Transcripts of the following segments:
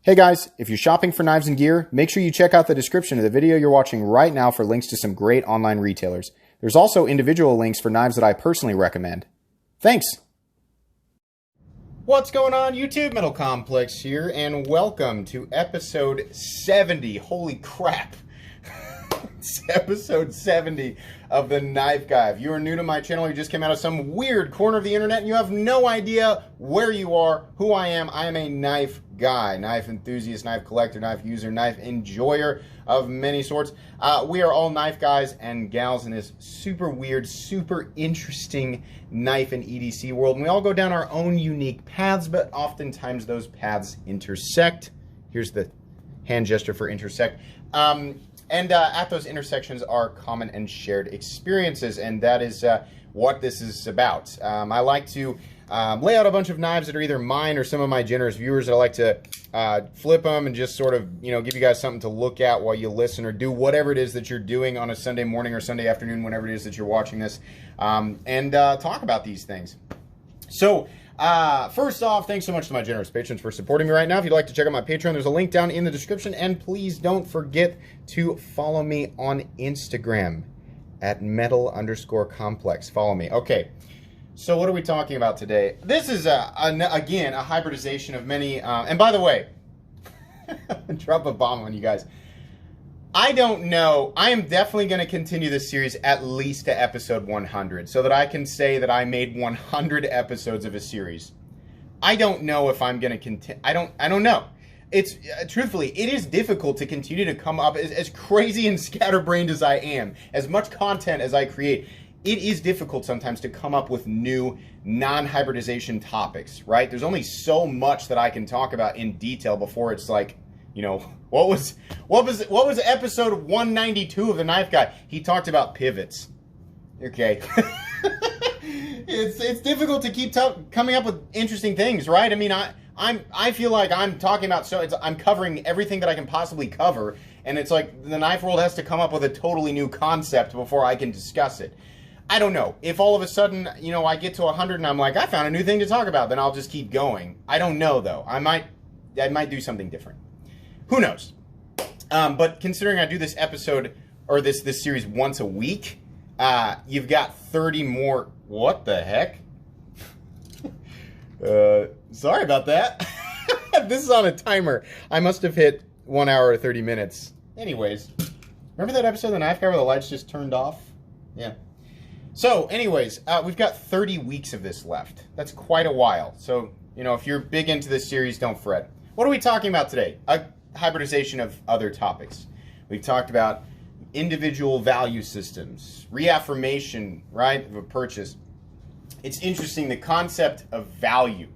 Hey guys, if you're shopping for knives and gear, make sure you check out the description of the video you're watching right now for links to some great online retailers. There's also individual links for knives that I personally recommend. Thanks! What's going on YouTube? Metal Complex here, and welcome to episode 70. Holy crap! It's episode 70 of The Knife Guy. If you are new to my channel, you just came out of some weird corner of the internet and you have no idea where you are, who I am a knife guy, knife enthusiast, knife collector, knife user, knife enjoyer of many sorts. We are all knife guys and gals in this super weird, super interesting knife and EDC world. And we all go down our own unique paths, but oftentimes those paths intersect. Here's the hand gesture for intersect. And at those intersections are common and shared experiences, and that is what this is about. I like to lay out a bunch of knives that are either mine or some of my generous viewers that I like to flip them and just sort of, you know, give you guys something to look at while you listen or do whatever it is that you're doing on a Sunday morning or Sunday afternoon, whenever it is that you're watching this, and talk about these things. So, first off, thanks so much to my generous patrons for supporting me right now. If you'd like to check out my Patreon, there's a link down in the description. And please don't forget to follow me on Instagram at metal_complex. Follow me. Okay, so what are we talking about today? This is, again, a hybridization of many, and by the way, drop a bomb on you guys. I don't know. I am definitely going to continue this series at least to episode 100 so that I can say that I made 100 episodes of a series. I don't know if I'm going to continue. I don't know. It's truthfully, it is difficult to continue to come up as crazy and scatterbrained as I am, as much content as I create. It is difficult sometimes to come up with new non-hybridization topics, right? There's only so much that I can talk about in detail before it's like, you know, what was episode 192 of The Knife Guy? He talked about pivots. Okay. It's difficult to keep coming up with interesting things, right? I mean, I feel like I'm talking about, I'm covering everything that I can possibly cover, and it's like the knife world has to come up with a totally new concept before I can discuss it. I don't know. If all of a sudden, you know, I get to 100 and I'm like, I found a new thing to talk about, then I'll just keep going. I don't know though. I might do something different. Who knows? But considering I do this episode, or this series once a week, you've got 30 more... What the heck? Sorry about that. This is on a timer. I must have hit 1 hour or 30 minutes. Anyways, remember that episode of The Knife Guy where the lights just turned off? Yeah. So, anyways, we've got 30 weeks of this left. That's quite a while. So, you know, if you're big into this series, don't fret. What are we talking about today? A hybridization of other topics. We've talked about individual value systems, reaffirmation, right, of a purchase. It's interesting, the concept of value,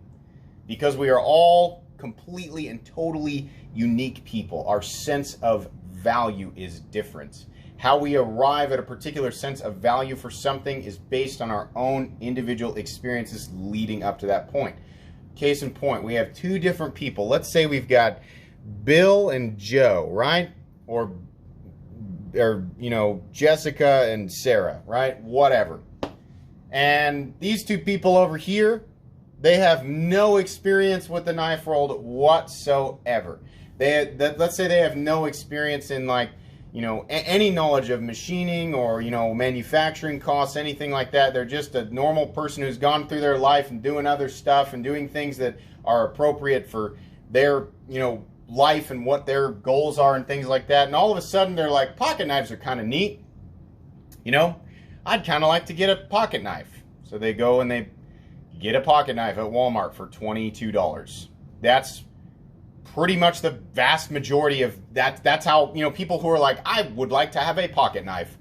because we are all completely and totally unique people. Our sense of value is different. How we arrive at a particular sense of value for something is based on our own individual experiences leading up to that point. Case in point, we have two different people. Let's say we've got Bill and Joe, right? Or you know, Jessica and Sarah, right? Whatever. And these two people over here, they have no experience with the knife world whatsoever. Let's say they have no experience in, like, you know, any knowledge of machining or, you know, manufacturing costs, anything like that. They're just a normal person who's gone through their life and doing other stuff and doing things that are appropriate for their, you know, life and what their goals are and things like that. And all of a sudden they're like, pocket knives are kind of neat. You know, I'd kind of like to get a pocket knife. So they go and they get a pocket knife at Walmart for $22. That's pretty much the vast majority of that. That's how, you know, people who are like, I would like to have a pocket knife.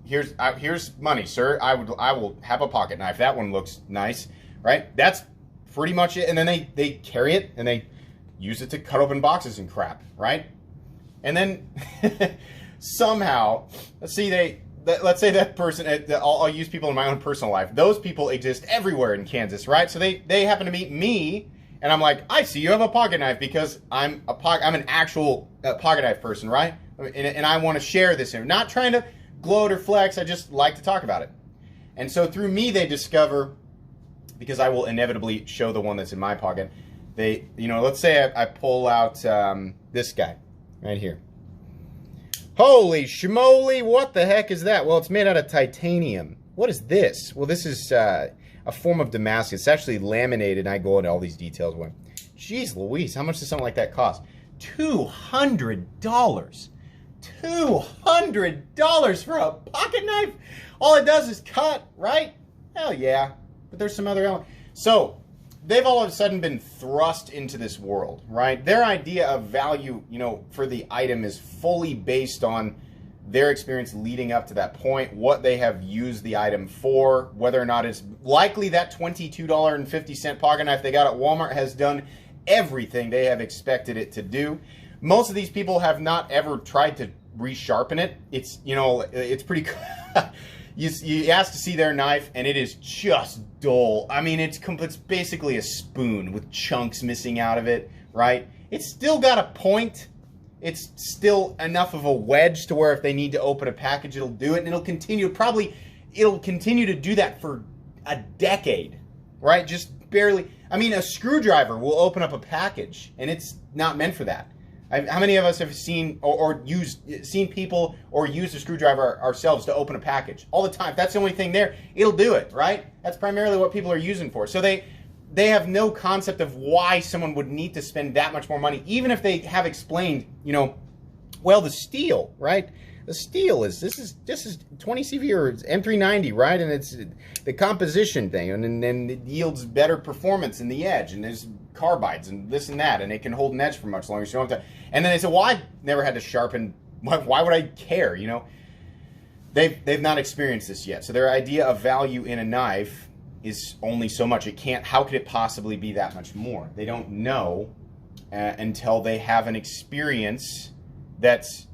Here's money, sir. I will have a pocket knife. That one looks nice, right? That's pretty much it. And then they carry it and they use it to cut open boxes and crap, right? And then somehow, let's say that person, I'll use people in my own personal life. Those people exist everywhere in Kansas, right? So they happen to meet me, and I'm like, I see you have a pocket knife because I'm an actual pocket knife person, right? And I want to share this. I'm not trying to gloat or flex. I just like to talk about it. And so through me, they discover, because I will inevitably show the one that's in my pocket, let's say I pull out this guy right here. Holy schmoly, what the heck is that? Well, it's made out of titanium. What is this? Well, this is a form of Damascus. It's actually laminated, and I go into all these details. Jeez Louise, how much does something like that cost? $200. $200 for a pocket knife? All it does is cut, right? Hell yeah. But there's some other element. So, they've all of a sudden been thrust into this world, right? Their idea of value, for the item is fully based on their experience leading up to that point, what they have used the item for, whether or not it's likely that $22.50 pocket knife they got at Walmart has done everything they have expected it to do. Most of these people have not ever tried to resharpen it. It's, it's pretty You ask to see their knife, and it is just dull. I mean, it's basically a spoon with chunks missing out of it, right? It's still got a point. It's still enough of a wedge to where if they need to open a package, it'll do it, and it'll continue to do that for a decade, right? Just barely. I mean, a screwdriver will open up a package, and it's not meant for that. How many of us have seen seen people or used a screwdriver ourselves to open a package? All the time. If that's the only thing there, it'll do it, right? That's primarily what people are using for. So they have no concept of why someone would need to spend that much more money, even if they have explained, well, the steel, right? The steel this is 20 CV or M390, right? And it's the composition thing, and then it yields better performance in the edge, and there's carbides and this and that, and it can hold an edge for much longer. So you don't have to. And then they said, "Well, I never had to sharpen. Why would I care?" They've not experienced this yet. So their idea of value in a knife is only so much. It can't. How could it possibly be that much more? They don't know until they have an experience that's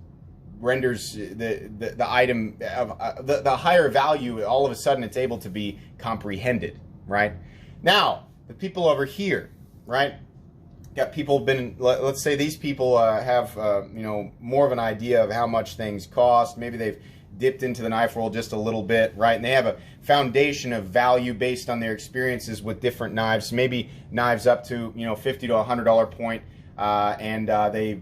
renders the item of the higher value. All of a sudden, it's able to be comprehended. Right now, the people over here, right? Got people let's say these people have more of an idea of how much things cost. Maybe they've dipped into the knife world just a little bit, right? And they have a foundation of value based on their experiences with different knives. Maybe knives up to $50 to $100 point, and they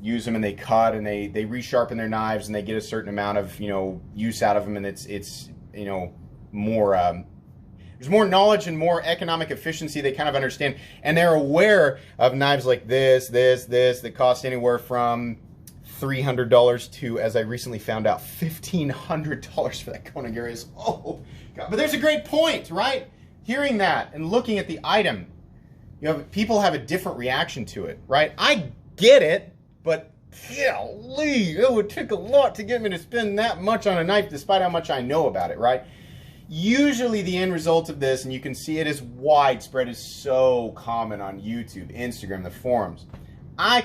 use them and they cut and they resharpen their knives and they get a certain amount of use out of them, and it's more. There's more knowledge and more economic efficiency they kind of understand, and they're aware of knives like this that cost anywhere from $300 to, as I recently found out, $1,500 for that Konigiri. Oh God! But there's a great point, right? Hearing that and looking at the item, people have a different reaction to it, right? I get it, but golly, it would take a lot to get me to spend that much on a knife, despite how much I know about it, right? Usually the end result of this, and you can see it is widespread, is so common on YouTube, Instagram, the forums.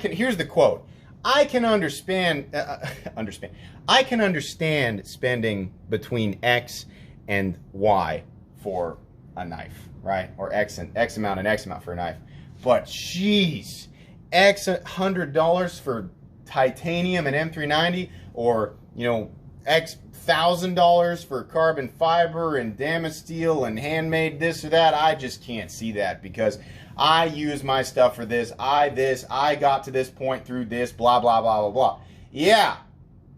Here's the quote. I can understand spending between X and Y for a knife, right? Or X amount and X amount for a knife. But geez, X $100 for titanium and M390, or X $1,000 for carbon fiber and Damasteel and handmade this or that. I just can't see that, because I use my stuff for this. I got to this point through this, blah, blah, blah, blah, blah. Yeah,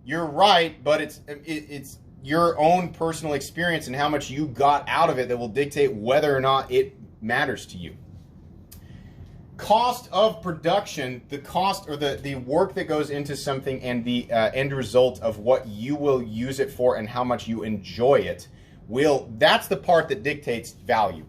you're right, but it's your own personal experience and how much you got out of it that will dictate whether or not it matters to you. Cost of production, the cost or the work that goes into something, and the end result of what you will use it for and how much you enjoy it, that's the part that dictates value.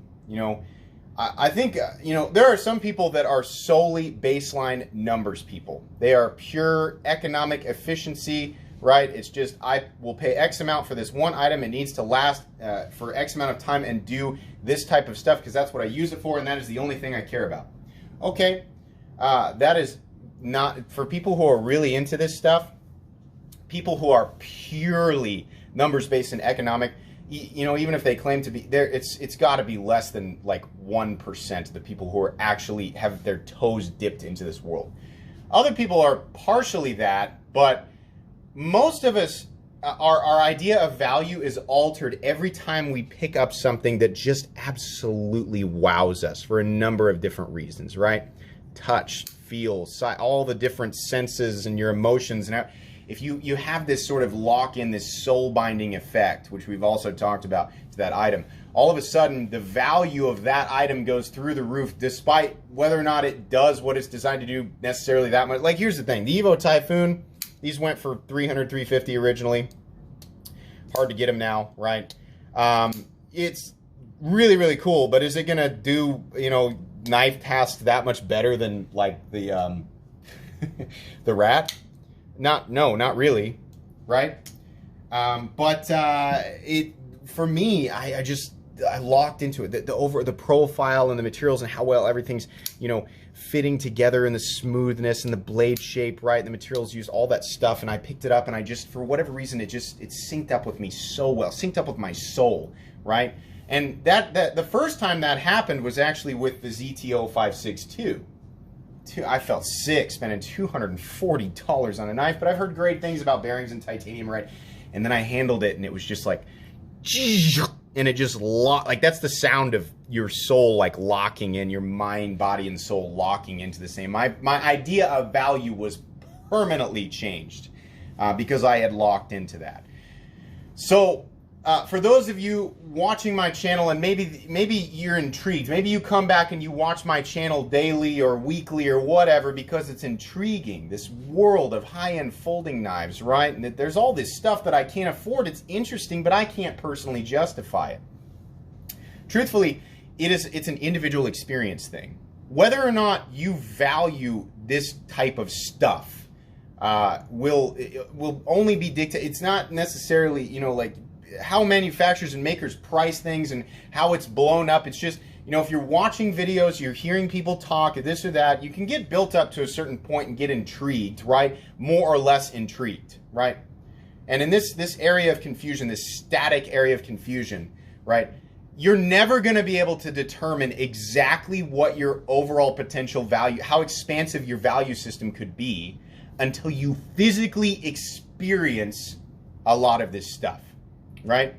I think there are some people that are solely baseline numbers people. They are pure economic efficiency, right? It's just, I will pay X amount for this one item. It needs to last for X amount of time and do this type of stuff because that's what I use it for, and that is the only thing I care about. Okay, that is not, for people who are really into this stuff, people who are purely numbers-based and economic, even if they claim to be there, it's got to be less than like 1% of the people who are actually have their toes dipped into this world. Other people are partially that, but most of us our idea of value is altered every time we pick up something that just absolutely wows us for a number of different reasons, right? Touch, feel, sight, all the different senses and your emotions. And if you have this sort of lock-in, this soul-binding effect, which we've also talked about to that item, all of a sudden the value of that item goes through the roof, despite whether or not it does what it's designed to do necessarily that much. Like, here's the thing. The Evo Typhoon, these went for $300, $350 originally. Hard to get them now, right? It's really, really cool, but is it going to do, you know, knife task that much better than, like, the the Rat? No, not really, right? For me, I locked into it. The profile and the materials and how well everything's, you know, fitting together, and the smoothness and the blade shape, right? The materials used, all that stuff, and I picked it up, and I just, for whatever reason, it synced up with me so well, synced up with my soul, right? And that the first time that happened was actually with the ZTO 562. I felt sick spending $240 on a knife, but I've heard great things about bearings and titanium, right? And then I handled it, and it was just like, and it just locked. Like, that's the sound of your soul, like, locking in, your mind, body, and soul locking into the same. My idea of value was permanently changed because I had locked into that. So for those of you watching my channel, and maybe you're intrigued, maybe you come back and you watch my channel daily or weekly or whatever because it's intriguing, this world of high-end folding knives, right? And there's all this stuff that I can't afford. It's interesting, but I can't personally justify it. Truthfully, it's an individual experience thing. Whether or not you value this type of stuff will only be dictated. It's not necessarily, you know, like how manufacturers and makers price things and how it's blown up. It's just, you know, if you're watching videos, you're hearing people talk, this or that, you can get built up to a certain point and get intrigued, right? More or less intrigued, right? And in this area of confusion, this static area of confusion, right, you're never going to be able to determine exactly what your overall potential value, how expansive your value system could be, until you physically experience a lot of this stuff. Right?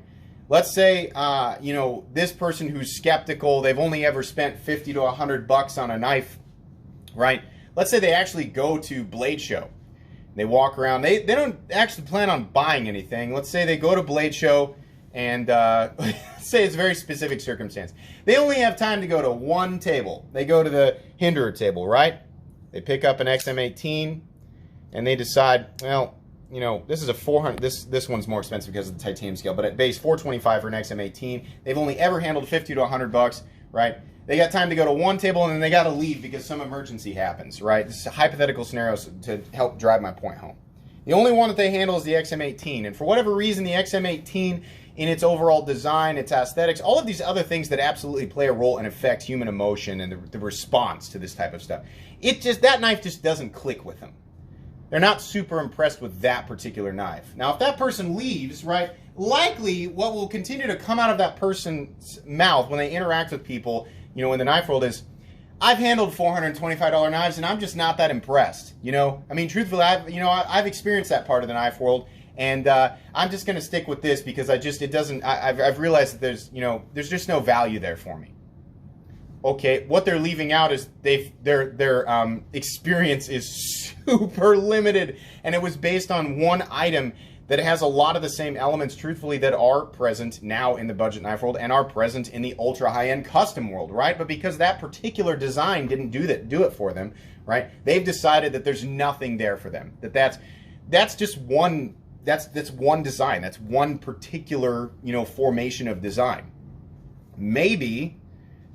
Let's say, you know, this person who's skeptical, they've only ever spent 50 to 100 bucks on a knife, right? Let's say they actually go to Blade Show. They walk around. They don't actually plan on buying anything. Let's say they go to Blade Show and say it's a very specific circumstance. They only have time to go to one table. They go to the Hinderer table, right? They pick up an XM18 and they decide, well, you know, this is a 400, this one's more expensive because of the titanium scale, but at base $425 for an XM18. They've only ever handled 50 to 100 bucks, right? They got time to go to one table and then they got to leave because some emergency happens, right? This is a hypothetical scenario to help drive my point home. The only one that they handle is the XM18, and for whatever reason, the XM18 in its overall design, its aesthetics, all of these other things that absolutely play a role and affect human emotion and the response to this type of stuff, that knife just doesn't click with them. They're not super impressed with that particular knife. Now, if that person leaves, right, likely what will continue to come out of that person's mouth when they interact with people, you know, in the knife world is, I've handled $425 knives and I'm just not that impressed. You know, I mean, truthfully, I've experienced that part of the knife world, and I'm just going to stick with this because I've realized that there's just no value there for me. Okay, what they're leaving out is their experience is super limited, and it was based on one item that has a lot of the same elements, truthfully, that are present now in the budget knife world and are present in the ultra high-end custom world, right? But because that particular design didn't do it for them, right? They've decided that there's nothing there for them. That's just one. That's one design. That's one particular, you know, formation of design. Maybe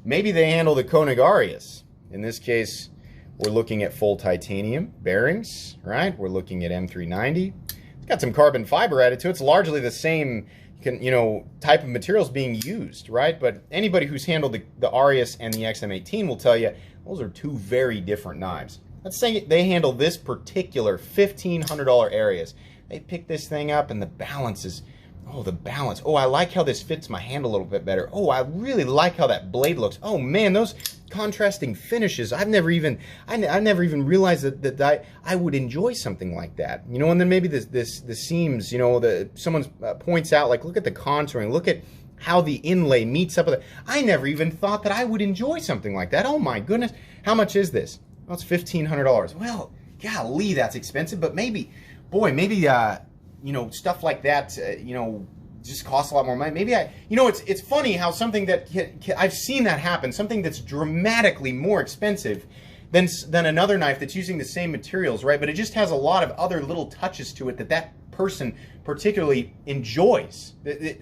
they handle the Koenig Arius. In this case, we're looking at full titanium bearings, right? We're looking at M390. It's got some carbon fiber added to it. It's largely the same, you know, type of materials being used, right? But anybody who's handled the Arius and the XM18 will tell you those are two very different knives. Let's say they handle this particular $1,500 Arius. They pick this thing up and the balance is Oh, the balance. Oh, I like how this fits my hand a little bit better. Oh, I really like how that blade looks. Oh man, those contrasting finishes. I've never even realized that I would enjoy something like that. You know, and then maybe the seams. You know, someone points out, like, look at the contouring. Look at how the inlay meets up with it. I never even thought that I would enjoy something like that. Oh my goodness, how much is this? Well, it's $1,500. Well, golly, that's expensive. But maybe, boy, maybe you know, stuff like that, you know, just costs a lot more money. Maybe you know, it's funny how something that I've seen that happen, something that's dramatically more expensive than another knife that's using the same materials, right? But it just has a lot of other little touches to it that person particularly enjoys,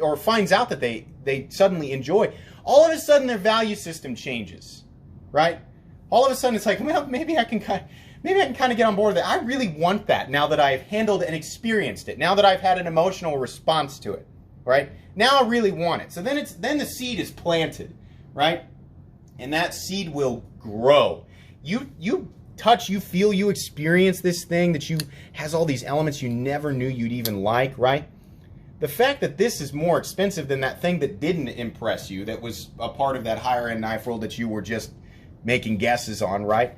or finds out that they suddenly enjoy. All of a sudden, their value system changes, right? All of a sudden, it's like, well, maybe I can kind of get on board with it. I really want that now that I've handled and experienced it. Now that I've had an emotional response to it, right? Now I really want it. So then the seed is planted, right? And that seed will grow. You touch, you feel, you experience this thing that has all these elements you never knew you'd even like, right? The fact that this is more expensive than that thing that didn't impress you, that was a part of that higher end knife world that you were just making guesses on, right?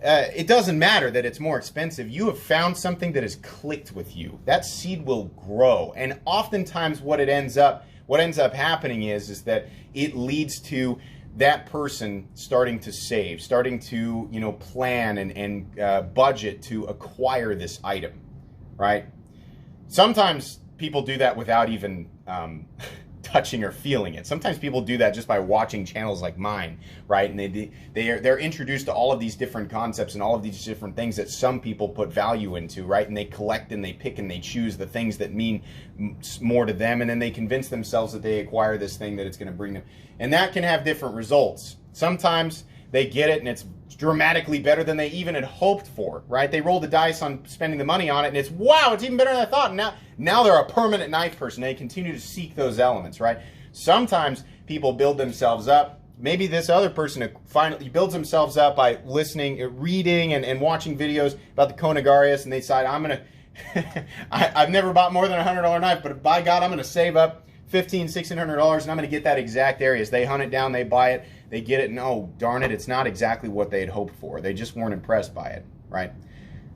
It doesn't matter that it's more expensive. You have found something that has clicked with you. That seed will grow, and oftentimes what ends up happening is that it leads to that person starting to save, starting to, you know, plan and budget to acquire this item, right? Sometimes people do that without even touching or feeling it. Sometimes people do that just by watching channels like mine, right? And they're introduced to all of these different concepts and all of these different things that some people put value into, right? And they collect and they pick and they choose the things that mean more to them, and then they convince themselves that they acquire this thing that it's going to bring them. And that can have different results. Sometimes they get it and it's dramatically better than they even had hoped for, right? They roll the dice on spending the money on it and it's, wow, it's even better than I thought. And now they're a permanent knife person. They continue to seek those elements, right? Sometimes people build themselves up. Maybe this other person finally builds themselves up by listening, reading, and watching videos about the Conagarius, and they decide, I'm going to, I've never bought more than a $100 knife, but by God, I'm going to save up $1,500, $1,600 and I'm going to get that exact area. They hunt it down, they buy it, they get it, and oh, darn it, it's not exactly what they had hoped for. They just weren't impressed by it, right?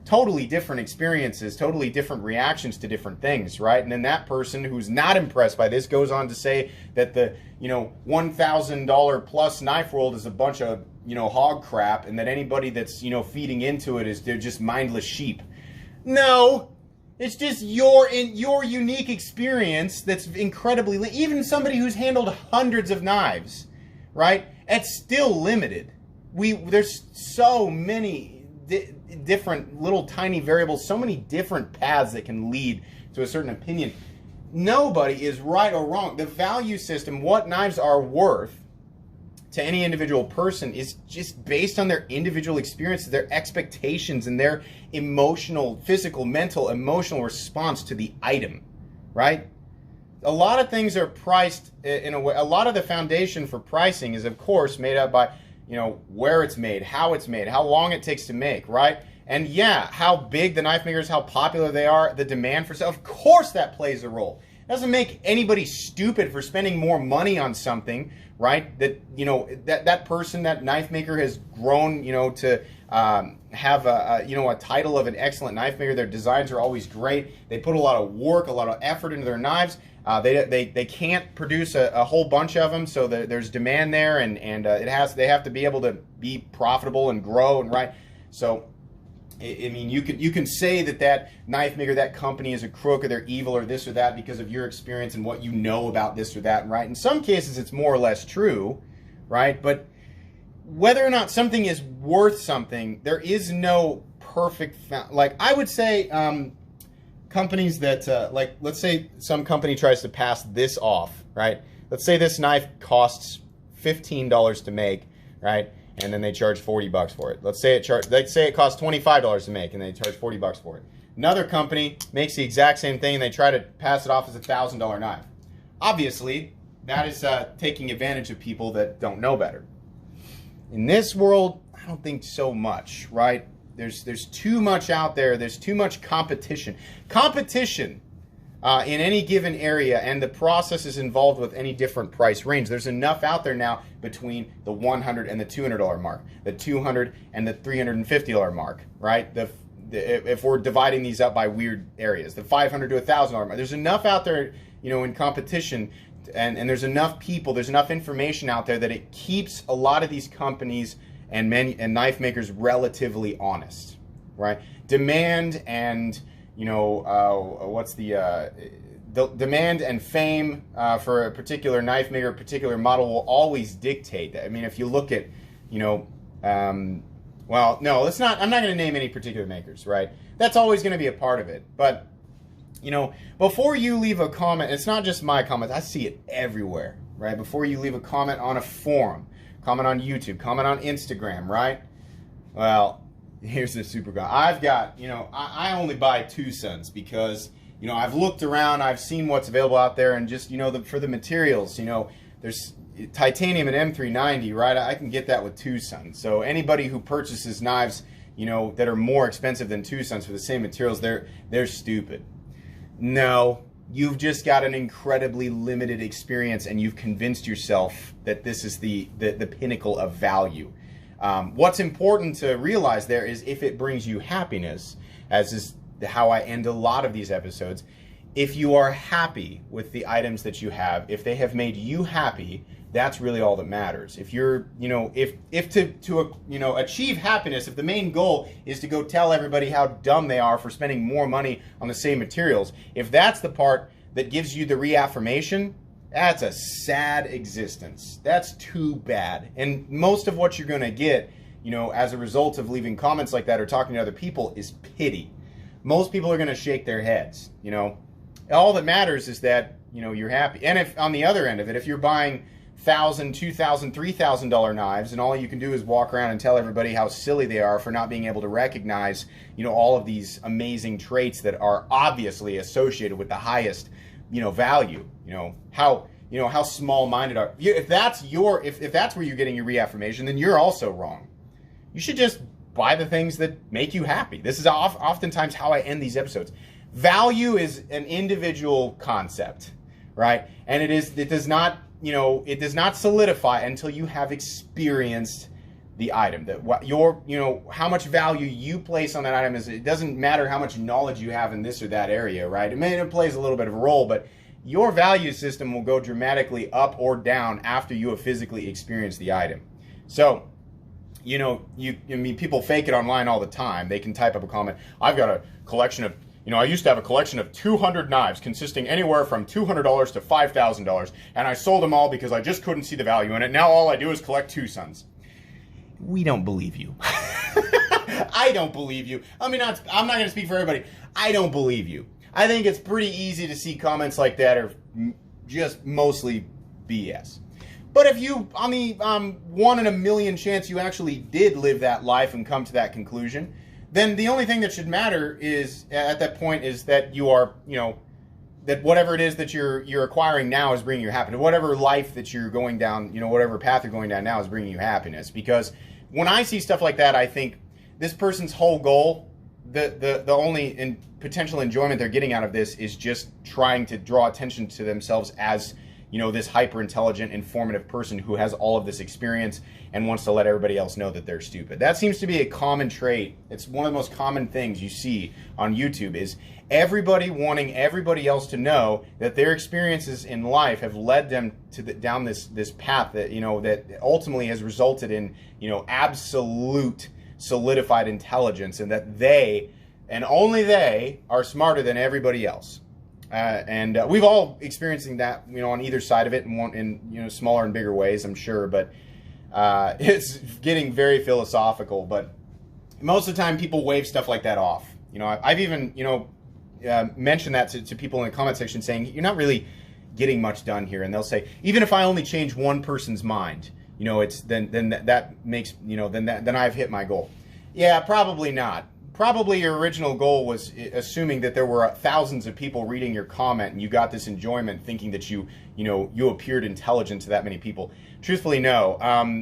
Totally different experiences, totally different reactions to different things, right? And then that person who's not impressed by this goes on to say that the, you know, $1,000 plus knife world is a bunch of, you know, hog crap, and that anybody that's, you know, feeding into it they're just mindless sheep. No! It's just your unique experience that's incredibly, even somebody who's handled hundreds of knives, right? It's still limited. There's so many different little tiny variables, so many different paths that can lead to a certain opinion. Nobody is right or wrong. The value system, what knives are worth to any individual person, is just based on their individual experiences, their expectations, and their emotional, physical, mental, emotional response to the item, right? A lot of things are priced in a way. A lot of the foundation for pricing is, of course, made up by, you know, where it's made, how long it takes to make, right? And yeah, how big the knife makers, how popular they are, the demand for stuff. Of course that plays a role. It doesn't make anybody stupid for spending more money on something, right? That, you know, that person, that knife maker has grown, you know, to have a, you know, a title of an excellent knife maker. Their designs are always great. They put a lot of work, a lot of effort into their knives. They can't produce a whole bunch of them, so there's demand there, and they have to be able to be profitable and grow, and right. So, I mean, you can say that knife maker, that company is a crook, or they're evil, or this or that because of your experience and what you know about this or that, right? In some cases, it's more or less true, right? But whether or not something is worth something, there is no perfect, like I would say, companies that, like, let's say some company tries to pass this off, right? Let's say this knife costs $15 to make, right? And then they charge $40 for it. Let's say it costs $25 to make, and they charge $40 for it. Another company makes the exact same thing, and they try to pass it off as a $1,000 knife. Obviously, that is taking advantage of people that don't know better. In this world, I don't think so much, right? There's too much out there. There's too much competition. Competition in any given area, and the process is involved with any different price range. There's enough out there now between the $100 and the $200 mark, the $200 and the $350 mark, right? If we're dividing these up by weird areas, the $500 to $1,000 mark. There's enough out there, in competition, and there's enough people, there's enough information out there that it keeps a lot of these companies and knife makers relatively honest, right? Demand and the demand and fame for a particular knife maker, a particular model will always dictate that. I mean, if you look at, well, no, let's not. I'm not going to name any particular makers, right? That's always going to be a part of it. But, before you leave a comment, it's not just my comments. I see it everywhere, right? Before you leave a comment on a forum, comment on YouTube, comment on Instagram, right? Well, here's the super guy. I've got, I only buy Tucson's because, I've looked around, I've seen what's available out there, and just, for the materials, there's titanium and M390, right? I can get that with Tucson. So anybody who purchases knives, that are more expensive than Tucson's for the same materials, they're stupid. No, you've just got an incredibly limited experience, and you've convinced yourself that this is the pinnacle of value. What's important to realize there is if it brings you happiness, as is how I end a lot of these episodes, if you are happy with the items that you have, if they have made you happy, that's really all that matters. If you're, if to achieve happiness, if the main goal is to go tell everybody how dumb they are for spending more money on the same materials, if that's the part that gives you the reaffirmation, that's a sad existence. That's too bad. And most of what you're going to get, as a result of leaving comments like that or talking to other people is pity. Most people are going to shake their heads, All that matters is that, you're happy. And if on the other end of it, if you're buying $1,000, $2,000, $3,000 knives and all you can do is walk around and tell everybody how silly they are for not being able to recognize, all of these amazing traits that are obviously associated with the highest, value, how small-minded are you. If that's where you're getting your reaffirmation, then you're also wrong. You should just buy the things that make you happy. This is oftentimes how I end these episodes. Value is an individual concept, right? And it does not solidify until you have experienced the item. That what how much value you place on that item is. It doesn't matter how much knowledge you have in this or that area, right? It plays a little bit of a role, but your value system will go dramatically up or down after you have physically experienced the item. So, people fake it online all the time. They can type up a comment. I've got a collection of, I used to have a collection of 200 knives consisting anywhere from $200 to $5,000, and I sold them all because I just couldn't see the value in it. Now all I do is collect Tucson's. We don't believe you. I don't believe you. I'm not going to speak for everybody. I don't believe you. I think it's pretty easy to see comments like that are just mostly BS. But if you, on the 1 in a million chance you actually did live that life and come to that conclusion, then the only thing that should matter is, at that point, is that you are, that whatever it is that you're acquiring now is bringing you happiness. Whatever life that you're going down, whatever path you're going down now is bringing you happiness. Because when I see stuff like that, I think this person's whole goal, the only potential enjoyment they're getting out of this is just trying to draw attention to themselves as, this hyper-intelligent, informative person who has all of this experience and wants to let everybody else know that they're stupid. That seems to be a common trait. It's one of the most common things you see on YouTube is everybody wanting everybody else to know that their experiences in life have led them to down this path that, that ultimately has resulted in, absolute solidified intelligence, and that they, and only they, are smarter than everybody else. And we've all experiencing that, on either side of it, in smaller and bigger ways, I'm sure. But it's getting very philosophical. But most of the time, people wave stuff like that off. I've even mentioned that to people in the comment section, saying you're not really getting much done here. And they'll say, even if I only change one person's mind, it's then that makes then I've hit my goal. Yeah, probably not. Probably your original goal was assuming that there were thousands of people reading your comment and you got this enjoyment thinking that you appeared intelligent to that many people. Truthfully, no.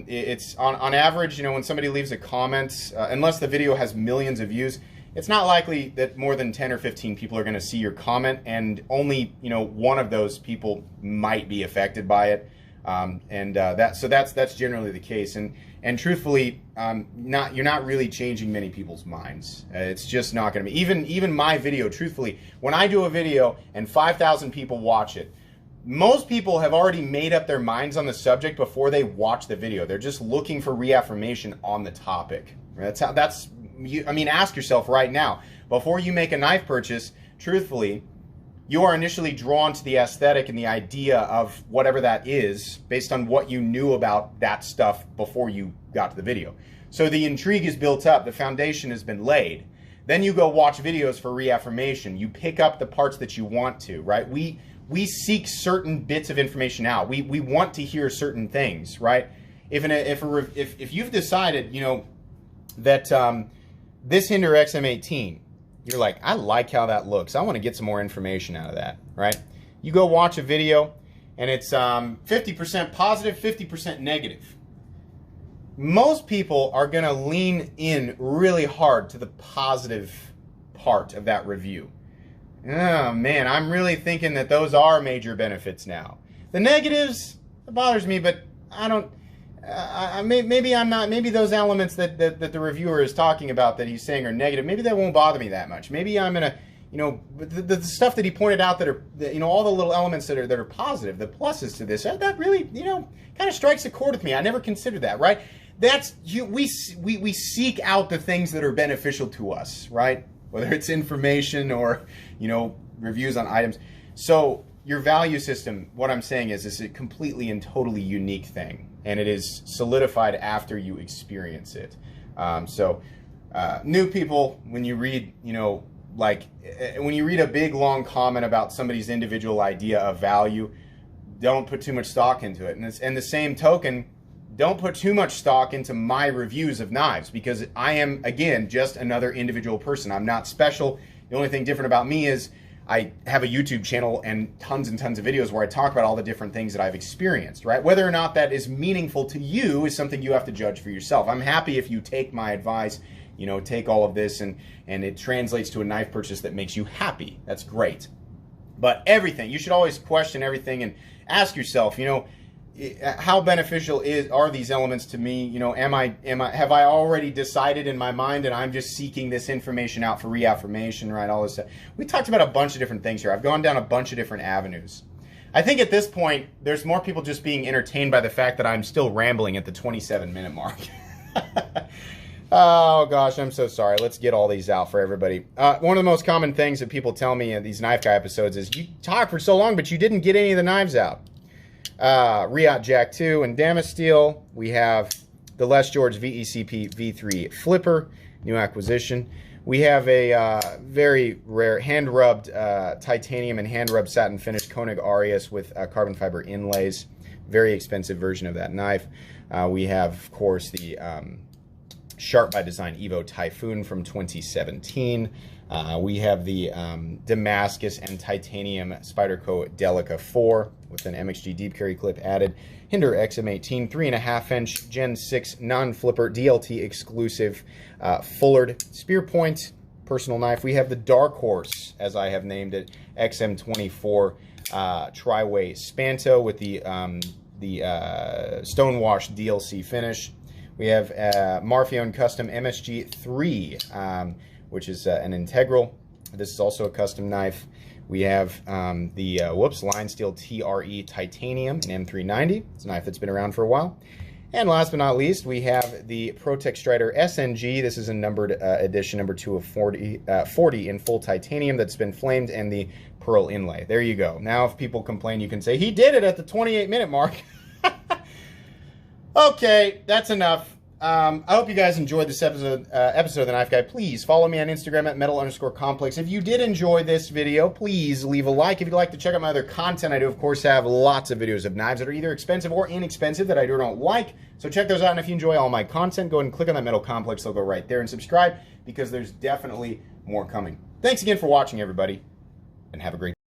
It's on average, when somebody leaves a comment, unless the video has millions of views, it's not likely that more than 10 or 15 people are going to see your comment, and only, you know, one of those people might be affected by it. That's generally the case. And truthfully, you're not really changing many people's minds. It's just not going to be. Even my video, truthfully, when I do a video and 5,000 people watch it, most people have already made up their minds on the subject before they watch the video. They're just looking for reaffirmation on the topic. I mean, ask yourself right now, before you make a knife purchase, truthfully, you are initially drawn to the aesthetic and the idea of whatever that is based on what you knew about that stuff before you got to the video. So the intrigue is built up, the foundation has been laid. Then you go watch videos for reaffirmation. You pick up the parts that you want to, right? We seek certain bits of information out. We want to hear certain things, right? If you've decided, you know, that this Hinder XM18, you're like, I like how that looks. I want to get some more information out of that, right? You go watch a video and it's 50% positive, 50% negative. Most people are going to lean in really hard to the positive part of that review. Oh man, I'm really thinking that those are major benefits now. The negatives, it bothers me, but I don't. Maybe I'm not. Maybe those elements that the reviewer is talking about that he's saying are negative. Maybe that won't bother me that much. Maybe I'm gonna, you know, the stuff that he pointed out that are, you know, all the little elements that are positive, the pluses to this, that really, you know, kind of strikes a chord with me. I never considered that, right? That's we seek out the things that are beneficial to us, right? Whether it's information or, you know, reviews on items. So your value system, what I'm saying is a completely and totally unique thing, and it is solidified after you experience it. New people, when you read, you know, like when you read a big long comment about somebody's individual idea of value, don't put too much stock into it. And the same token, don't put too much stock into my reviews of knives, because I am, again, just another individual person. I'm not special. The only thing different about me is I have a YouTube channel and tons of videos where I talk about all the different things that I've experienced, right? Whether or not that is meaningful to you is something you have to judge for yourself. I'm happy if you take my advice, you know, take all of this and it translates to a knife purchase that makes you happy. That's great. But everything, you should always question everything and ask yourself, you know, how beneficial are these elements to me? You know, have I already decided in my mind and I'm just seeking this information out for reaffirmation, right? All this stuff. We talked about a bunch of different things here. I've gone down a bunch of different avenues. I think at this point, there's more people just being entertained by the fact that I'm still rambling at the 27-minute mark. Oh gosh, I'm so sorry. Let's get all these out for everybody. One of the most common things that people tell me in these Knife Guy episodes is, you talk for so long, but you didn't get any of the knives out. Riot Jack 2 and Damasteel. We have the Les George VECP V3 Flipper, new acquisition. We have a very rare hand-rubbed titanium and hand-rubbed satin finish Koenig Arias with carbon fiber inlays. Very expensive version of that knife. We have, of course, the Sharp by Design Evo Typhoon from 2017. We have the Damascus and Titanium Spyderco Delica 4 with an MXG deep carry clip added. Hinder XM18 3.5 inch Gen 6 non-flipper DLT exclusive Fullard spear point personal knife. We have the Dark Horse, as I have named it, XM24 Triway Spanto with the Stonewash DLC finish. We have Marfione Custom MSG 3, which is an integral. This is also a custom knife. We have the Line Steel TRE Titanium in M390. It's a knife that's been around for a while. And last but not least, we have the ProTech Strider SNG. This is a numbered edition, number 2 of 40 in full titanium that's been flamed, and the pearl inlay. There you go. Now if people complain, you can say, he did it at the 28-minute mark. Okay, that's enough. I hope you guys enjoyed this episode of The Knife Guy. Please follow me on Instagram at metal_complex. If you did enjoy this video, please leave a like. If you'd like to check out my other content, I do, of course, have lots of videos of knives that are either expensive or inexpensive that I do not like. So check those out, and if you enjoy all my content, go ahead and click on that Metal Complex logo right there and subscribe, because there's definitely more coming. Thanks again for watching, everybody, and have a great day.